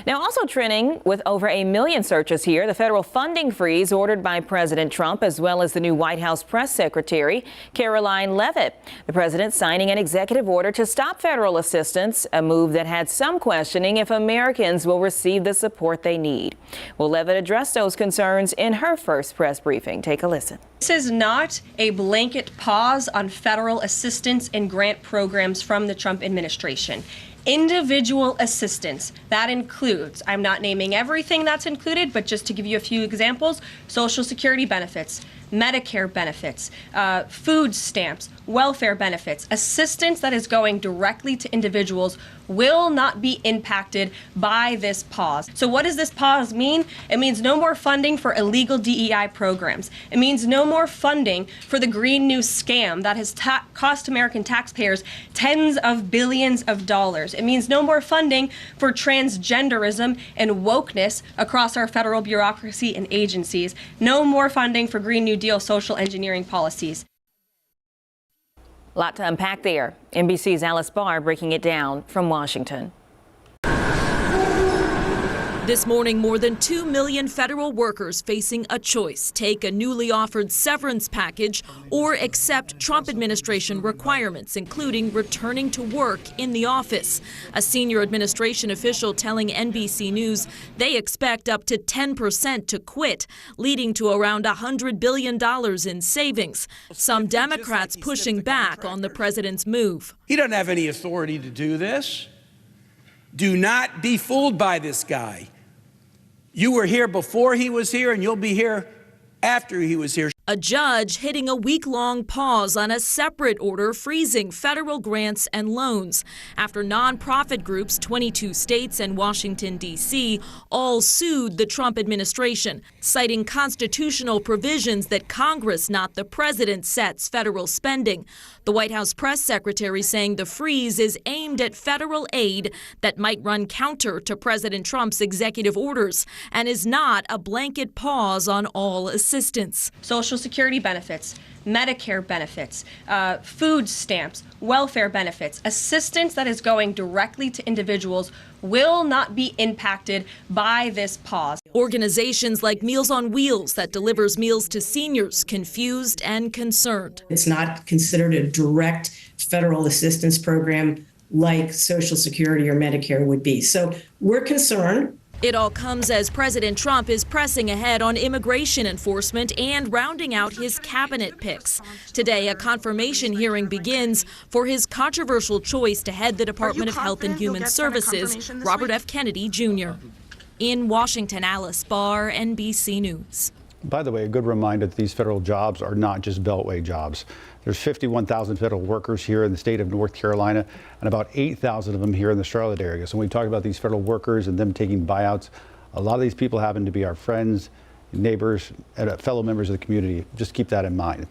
Now, also trending with over 1 million searches here, the federal funding freeze ordered by President Trump, as well as the new White House press secretary, Karoline Leavitt. The president signing an executive order to stop federal assistance, a move that had some questioning if Americans will receive the support they need. Well, Leavitt addressed those concerns in her first press briefing. Take a listen. This is not a blanket pause on federal assistance and grant programs from the Trump administration. Individual assistance, that includes, I'm not naming everything that's included, but just to give you a few examples, Social Security benefits, Medicare benefits, food stamps, welfare benefits, assistance that is going directly to individuals will not be impacted by this pause. So what does this pause mean? It means no more funding for illegal DEI programs. It means no more funding for the Green New scam that has cost American taxpayers tens of billions of dollars. It means no more funding for transgenderism and wokeness across our federal bureaucracy and agencies. No more funding for Green New Deal social engineering policies. A lot to unpack there. NBC's Alice Barr breaking it down from Washington. This morning, more than 2 million federal workers facing a choice: take a newly offered severance package or accept Trump administration requirements, including returning to work in the office. A senior administration official telling NBC News they expect up to 10% to quit, leading to around $100 billion in savings. Some Democrats pushing back on the president's move. He doesn't have any authority to do this. Do not be fooled by this guy. You were here before he was here, and you'll be here after he was here. A judge hitting a week-long pause on a separate order freezing federal grants and loans after nonprofit groups, 22 states and Washington, D.C., all sued the Trump administration, citing constitutional provisions that Congress, not the president, sets federal spending. The White House press secretary saying the freeze is aimed at federal aid that might run counter to President Trump's executive orders and is not a blanket pause on all assistance. Social Security benefits, Medicare benefits, food stamps, welfare benefits, assistance that is going directly to individuals will not be impacted by this pause. Organizations like Meals on Wheels that delivers meals to seniors confused and concerned. It's not considered a direct federal assistance program like Social Security or Medicare would be. So we're concerned. It all comes as President Trump is pressing ahead on immigration enforcement and rounding out his cabinet picks. Today, a confirmation hearing begins for his controversial choice to head the Department of Health and Human Services, Robert F. Kennedy Jr. In Washington, Alice Barr, NBC News. By the way, a good reminder that these federal jobs are not just Beltway jobs. There's 51,000 federal workers here in the state of North Carolina and about 8,000 of them here in the Charlotte area. So when we talk about these federal workers and them taking buyouts, a lot of these people happen to be our friends, neighbors, and fellow members of the community. Just keep that in mind.